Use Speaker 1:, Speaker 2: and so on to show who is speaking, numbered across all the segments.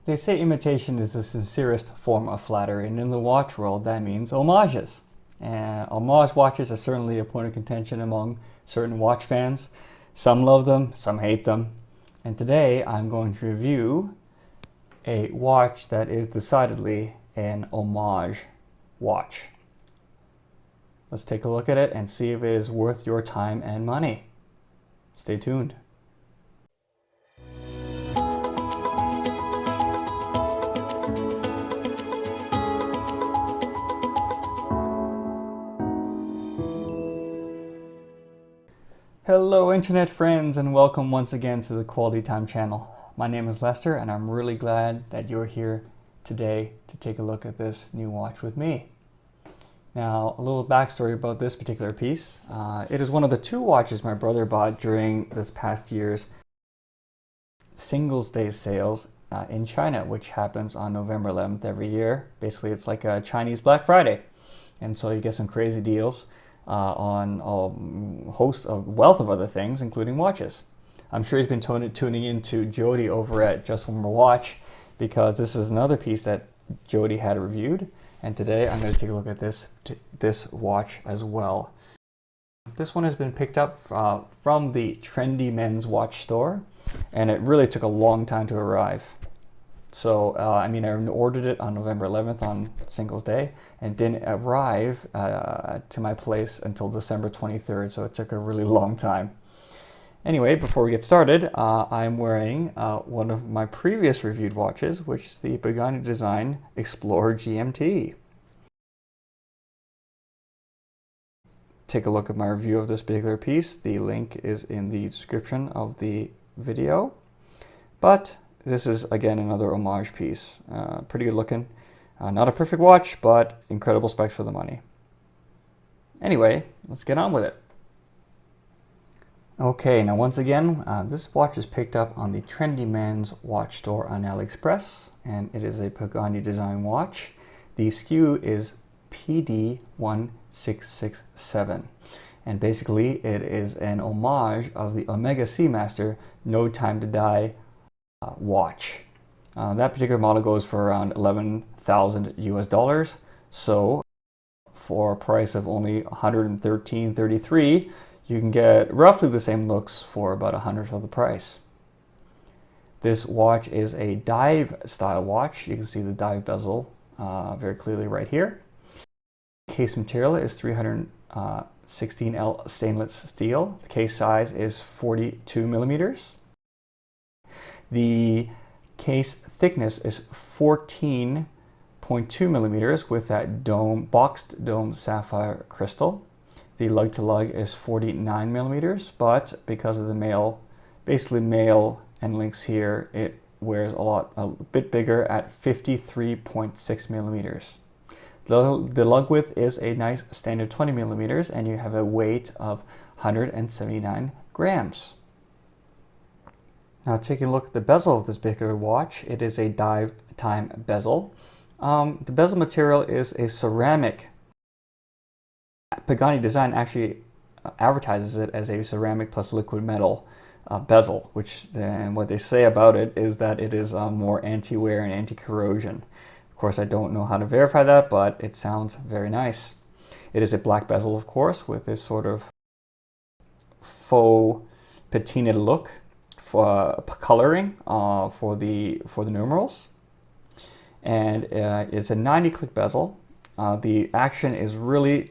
Speaker 1: They say imitation is the sincerest form of flattery, and in the watch world that means homages. And homage watches are certainly a point of contention among certain watch fans. Some love them, some hate them. And today I'm going to review a watch that is decidedly an homage watch. Let's take a look at it and see if it is worth your time and money. Stay tuned. Hello internet friends, and welcome once again to the Quality Time channel. My name is Lester and I'm really glad that you're here today to take a look at this new watch with me. Now, a little backstory about this particular piece. It is one of the two watches my brother bought during this past year's Singles Day sales in China, which happens on November 11th every year. Basically, it's like a Chinese Black Friday. And so you get some crazy deals on a wealth of other things, including watches. I'm sure he's been tuning into Jody over at Just One More Watch, because this is another piece that Jody had reviewed, and today I'm going to take a look at this watch as well. This one has been picked up from the Trendy Men's Watch store, and it really took a long time to arrive. So, I ordered it on November 11th on Singles Day and didn't arrive to my place until December 23rd, so it took a really long time. Anyway, before we get started, I'm wearing one of my previous reviewed watches, which is the Pagani Design Explorer GMT. Take a look at my review of this particular piece. The link is in the description of the video. But this is, again, another homage piece. Pretty good looking. Not a perfect watch, but incredible specs for the money. Anyway, let's get on with it. Okay, now once again, this watch is picked up on the Trendy Men's Watch store on Aliexpress, and it is a Pagani Design watch. The SKU is PD-1667, and basically it is an homage of the Die Seamaster No Time to Die watch. That particular model goes for around $11,000 US. So for a price of only $113.33, you can get roughly the same looks for about 100th of the price. This watch is a dive style watch. You can see the dive bezel very clearly right here. Case material is 316L stainless steel. The case size is 42 millimeters. The case thickness is 14.2 millimeters with that boxed dome sapphire crystal. The lug to lug is 49 millimeters, but because of the male end links here, it wears a bit bigger at 53.6 millimeters. The lug width is a nice standard 20 millimeters, and you have a weight of 179 grams. Now, taking a look at the bezel of this particular watch, it is a dive time bezel. The bezel material is a ceramic. Pagani Design actually advertises it as a ceramic plus liquid metal bezel, and what they say about it is that it is more anti-wear and anti-corrosion. Of course, I don't know how to verify that, but it sounds very nice. It is a black bezel, of course, with this sort of faux patinaed look for coloring for the numerals, and it's a 90 click bezel. The action is really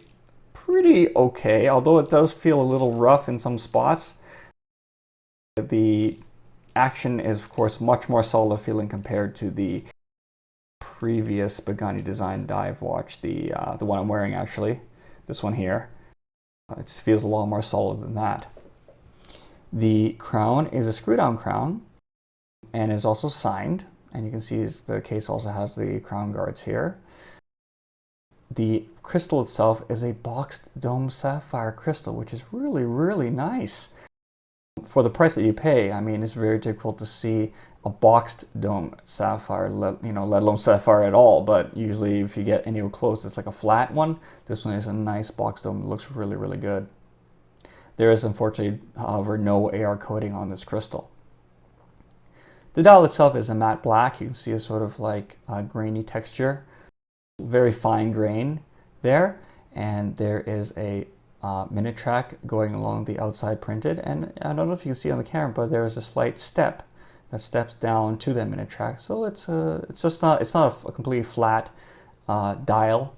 Speaker 1: pretty okay, although it does feel a little rough in some spots. The action is, of course, much more solid feeling compared to the previous Pagani Design dive watch, the one I'm wearing actually, this one here. It feels a lot more solid than that. The crown is a screw-down crown and is also signed, and you can see the case also has the crown guards here. The crystal itself is a boxed dome sapphire crystal, which is really, really nice. For the price that you pay, it's very difficult to see a boxed dome sapphire, let alone sapphire at all, but usually if you get anywhere close, it's like a flat one. This one is a nice boxed dome. It looks really, really good. There is unfortunately, however, no AR coating on this crystal. The dial itself is a matte black. You can see a sort of like grainy texture, very fine grain there. And there is a minute track going along the outside printed. And I don't know if you can see on the camera, but there is a slight step that steps down to that minute track. So it's not a completely flat dial.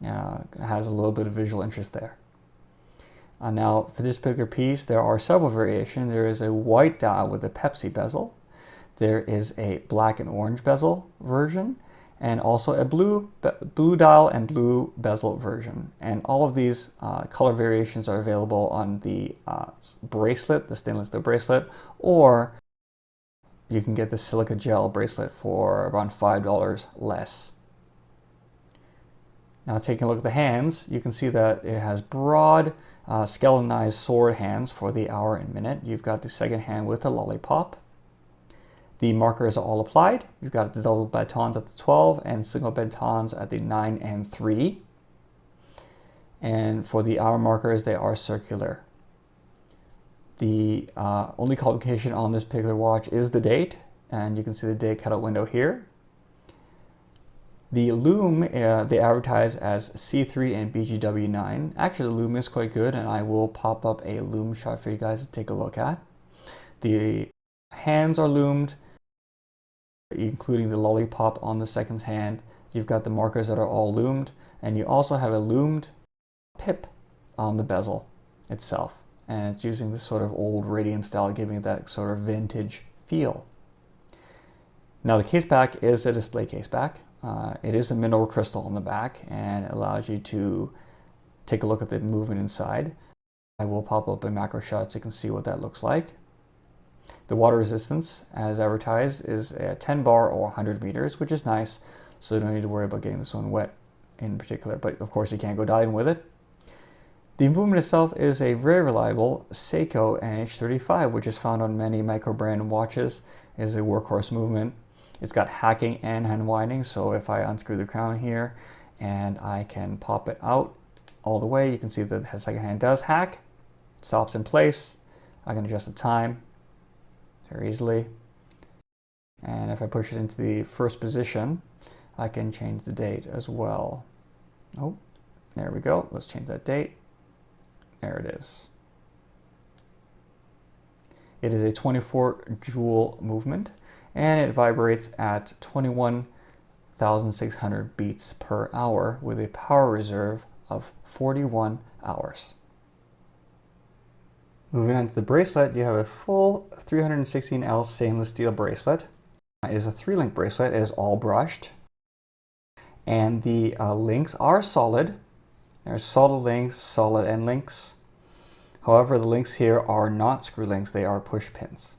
Speaker 1: It has a little bit of visual interest there. Now for this particular piece, there are several variations. There is a white dial with a Pepsi bezel. There is a black and orange bezel version, and also a blue dial and blue bezel version. And all of these color variations are available on the bracelet, the stainless steel bracelet, or you can get the silica gel bracelet for around $5 less. Now taking a look at the hands, you can see that it has broad skeletonized sword hands for the hour and minute. You've got the second hand with a lollipop. The markers are all applied. You've got the double batons at the 12 and single batons at the 9 and 3. And for the hour markers, they are circular. The only complication on this particular watch is the date, and you can see the date cutout window here. The lume, they advertise as C3 and BGW9. Actually, the lume is quite good, and I will pop up a lume shot for you guys to take a look at. The hands are lumed, including the lollipop on the second hand. You've got the markers that are all lumed, and you also have a lumed pip on the bezel itself. And it's using this sort of old radium style, giving it that sort of vintage feel. Now the case back is a display case back. It is a mineral crystal on the back, and it allows you to take a look at the movement inside. I will pop up a macro shot so you can see what that looks like. The water resistance, as advertised, is a 10 bar or 100 meters, which is nice, so you don't need to worry about getting this one wet in particular, but of course you can't go diving with it. The movement itself is a very reliable Seiko NH35, which is found on many micro-brand watches. It is a workhorse movement. It's got hacking and hand winding, so if I unscrew the crown here and I can pop it out all the way, you can see that the second hand does hack, stops in place. I can adjust the time very easily. And if I push it into the first position, I can change the date as well. Oh, there we go. Let's change that date. There it is. It is a 24 joule movement, and it vibrates at 21,600 beats per hour with a power reserve of 41 hours. Moving on to the bracelet, you have a full 316L stainless steel bracelet. It is a 3-link bracelet. It is all brushed, and the links are solid. There's solid links, solid end links. However, the links here are not screw links, they are push pins.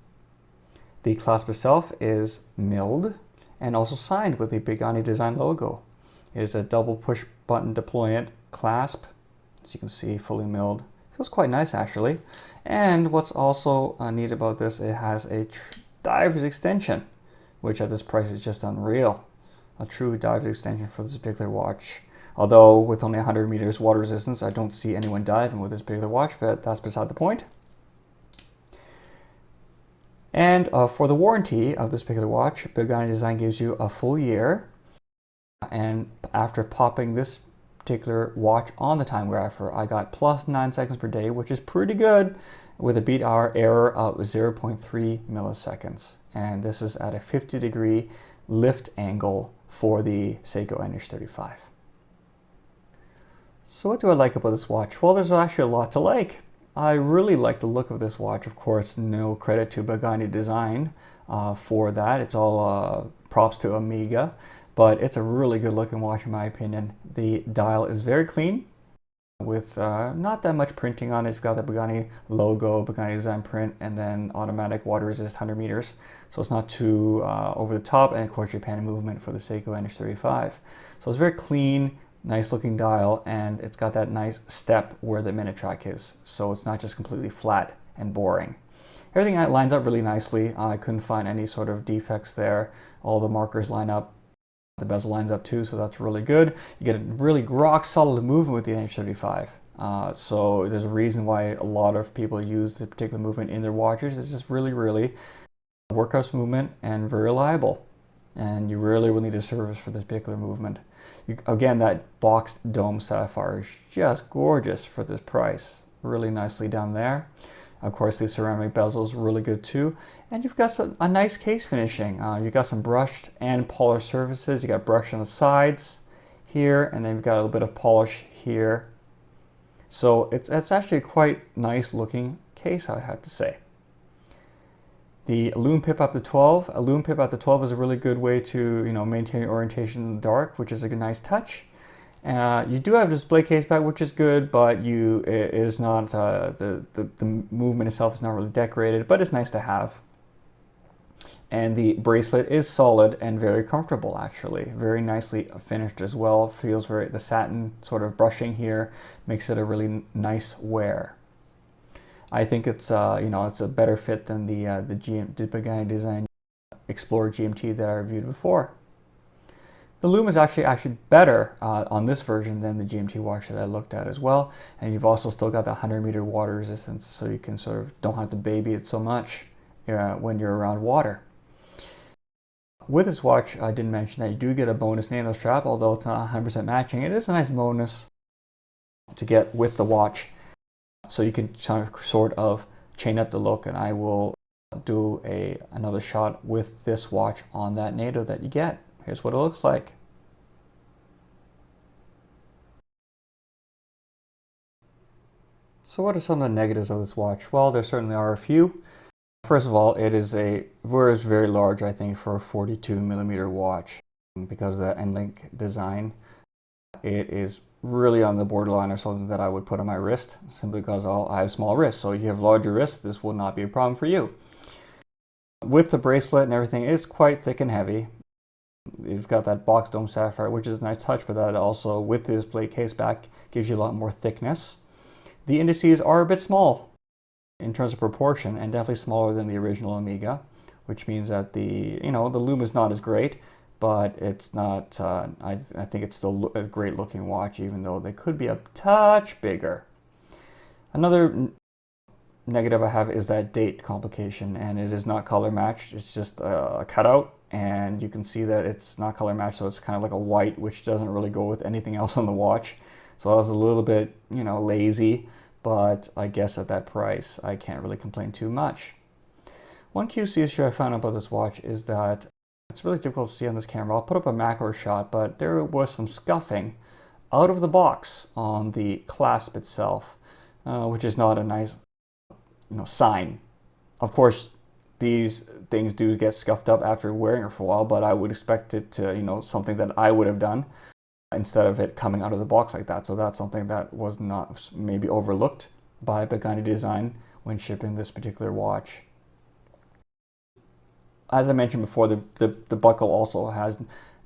Speaker 1: The clasp itself is milled and also signed with the Pagani Design logo. It is a double push button deployant clasp, as you can see, fully milled. Feels quite nice actually. And what's also neat about this, it has a diver's extension, which at this price is just unreal. A true diver's extension for this particular watch. Although with only 100 meters water resistance, I don't see anyone diving with this particular watch, but that's beside the point. And for the warranty of this particular watch, Pagani Design gives you a full year. And after popping this particular watch on the time grapher, I got plus 9 seconds per day, which is pretty good, with a beat hour error of 0.3 milliseconds. And this is at a 50-degree lift angle for the Seiko NH35. So what do I like about this watch? Well, there's actually a lot to like. I really like the look of this watch. Of course, no credit to Pagani Design for that. It's all props to Omega, but it's a really good looking watch in my opinion. The dial is very clean with not that much printing on it. You've got the Pagani logo, Pagani Design print, and then automatic water resist 100 meters. So it's not too over the top, and of course Japan movement for the Seiko NH35. So it's very clean, nice looking dial, and it's got that nice step where the minute track is. So it's not just completely flat and boring. Everything lines up really nicely. I couldn't find any sort of defects there. All the markers line up. The bezel lines up too, so that's really good. You get a really rock solid movement with the NH35. So there's a reason why a lot of people use the particular movement in their watches. It's just really, really workhorse movement and very reliable. And you rarely will need a service for this particular movement. Again, that boxed dome sapphire is just gorgeous for this price. Really nicely done there. Of course, the ceramic bezel is really good too. And you've got a nice case finishing. You've got some brushed and polished surfaces. You got brush on the sides here, and then you've got a little bit of polish here. So it's actually a quite nice looking case, I have to say. The lume pip up to 12. A lume pip up to 12 is a really good way to maintain your orientation in the dark, which is a nice touch. You do have a display case back, which is good, but it is not the movement itself is not really decorated, but it's nice to have. And the bracelet is solid and very comfortable, actually. Very nicely finished as well. Feels the satin sort of brushing here makes it a really nice wear. I think it's it's a better fit than the Pagani Design Explorer GMT that I reviewed before. The lume is actually better on this version than the GMT watch that I looked at as well. And you've also still got the 100-meter water resistance, so you can sort of don't have to baby it so much when you're around water. With this watch, I didn't mention that you do get a bonus nano strap, although it's not 100% matching. It is a nice bonus to get with the watch, so you can sort of chain up the look, and I will do another shot with this watch on that NATO that you get. Here's what it looks like. So what are some of the negatives of this watch? Well, there certainly are a few. First of all, it is very large, I think, for a 42mm watch. Because of the end-link design, it is really on the borderline of something that I would put on my wrist, simply because I have small wrists. So if you have larger wrists, this will not be a problem for you. With the bracelet and everything, it's quite thick and heavy. You've got that box dome sapphire, which is a nice touch, but that also, with the display case back, gives you a lot more thickness. The indices are a bit small in terms of proportion, and definitely smaller than the original Omega, which means that the lume is not as great, but it's not, I think it's still a great looking watch, even though they could be a touch bigger. Another negative I have is that date complication, and it is not color matched. It's just a cutout, and you can see that it's not color matched, so it's kind of like a white, which doesn't really go with anything else on the watch. So I was a little bit, lazy, but I guess at that price, I can't really complain too much. One QC issue I found about this watch is that it's really difficult to see on this camera. I'll put up a macro shot, but there was some scuffing out of the box on the clasp itself, which is not a nice sign. Of course, these things do get scuffed up after wearing it for a while, but I would expect it to, something that I would have done instead of it coming out of the box like that. So that's something that was not maybe overlooked by Pagani Design when shipping this particular watch. As I mentioned before, the buckle also has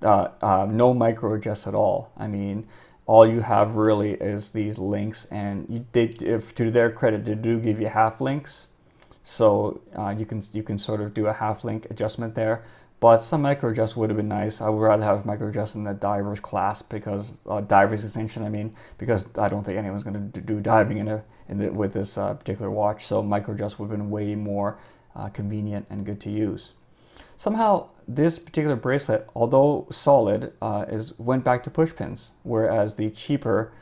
Speaker 1: no micro adjust at all. I mean, all you have really is these links, and if to their credit, they do give you half links, so you can sort of do a half link adjustment there. But some micro adjust would have been nice. I would rather have micro adjust in the diver's clasp, because diver's extension. I mean, because I don't think anyone's going to do diving with this particular watch. So micro adjust would have been way more convenient and good to use. Somehow, this particular bracelet, although solid, went back to push pins, whereas the cheaper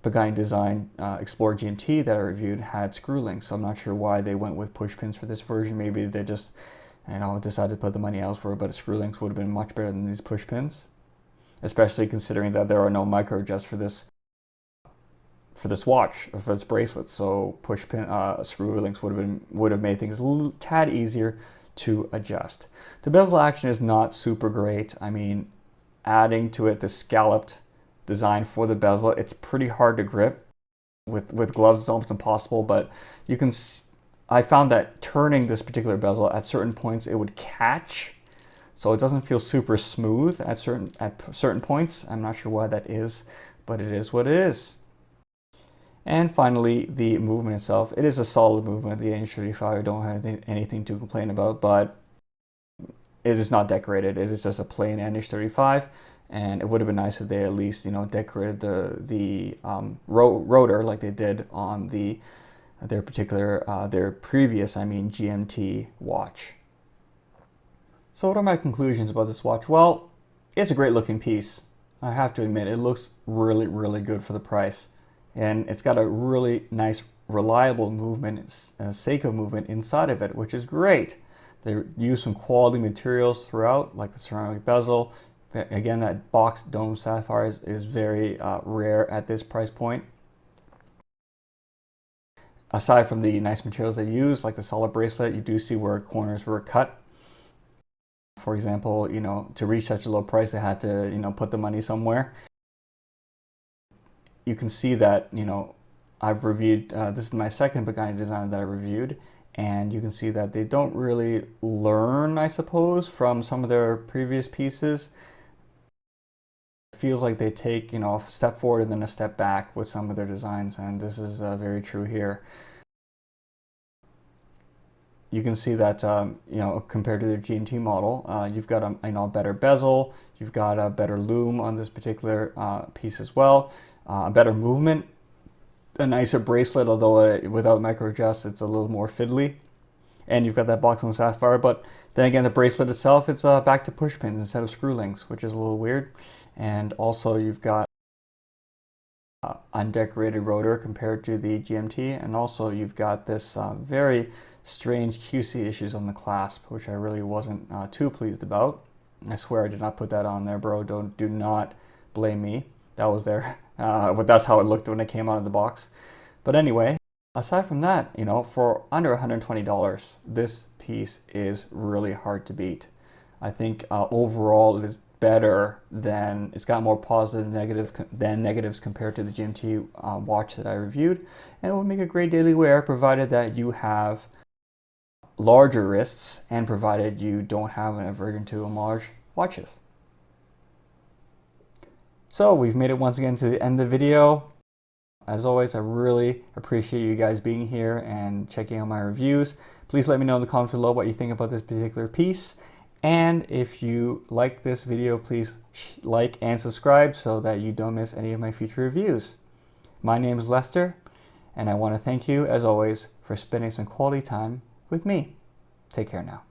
Speaker 1: Pagani Design Explorer GMT that I reviewed had screw links. So I'm not sure why they went with push pins for this version. Maybe they just decided to put the money elsewhere, but screw links would have been much better than these push pins, especially considering that there are no micro adjusts for this watch, or for this bracelet. So push pin screw links would have made things a tad easier to adjust. The bezel action is not super great. I mean, adding to it the scalloped design for the bezel, it's pretty hard to grip. With gloves, it's almost impossible, but you can. I found that turning this particular bezel at certain points, it would catch, so it doesn't feel super smooth at certain points. I'm not sure why that is, but it is what it is. And finally, the movement itself. It is a solid movement. The NH35, I don't have anything to complain about, but it is not decorated. It is just a plain NH35, and it would have been nice if they at least decorated the rotor like they did on their previous GMT watch. So what are my conclusions about this watch? Well, it's a great looking piece. I have to admit, it looks really, really good for the price. And it's got a really nice, reliable movement, Seiko movement inside of it, which is great. They use some quality materials throughout, like the ceramic bezel. Again, that boxed dome sapphire is very rare at this price point. Aside from the nice materials they use, like the solid bracelet, you do see where corners were cut. For example, to reach such a low price, they had to, put the money somewhere. You can see that, I've reviewed, this is my second Pagani Design that I reviewed, and you can see that they don't really learn, I suppose, from some of their previous pieces. It feels like they take, a step forward and then a step back with some of their designs, and this is very true here. You can see that, compared to their GMT model, you've got a better bezel, you've got a better loom on this particular piece as well, a better movement, a nicer bracelet, although without micro adjust, it's a little more fiddly. And you've got that box on sapphire, but then again, the bracelet itself, it's back to push pins instead of screw links, which is a little weird. And also you've got undecorated rotor compared to the GMT, and also you've got this very strange QC issues on the clasp, which I really wasn't too pleased about. I swear I did not put that on there, bro. Do not blame me. That was there, but that's how it looked when it came out of the box. But anyway, aside from that, for under $120, this piece is really hard to beat. I think overall it is better than, it's got more positive than negatives compared to the GMT watch that I reviewed, and it would make a great daily wear provided that you have larger wrists and provided you don't have an aversion to Homage watches. So we've made it once again to the end of the video. As always, I really appreciate you guys being here and checking out my reviews. Please let me know in the comments below what you think about this particular piece. And if you like this video, please like and subscribe so that you don't miss any of my future reviews. My name is Lester, and I want to thank you, as always, for spending some quality time with me. Take care now.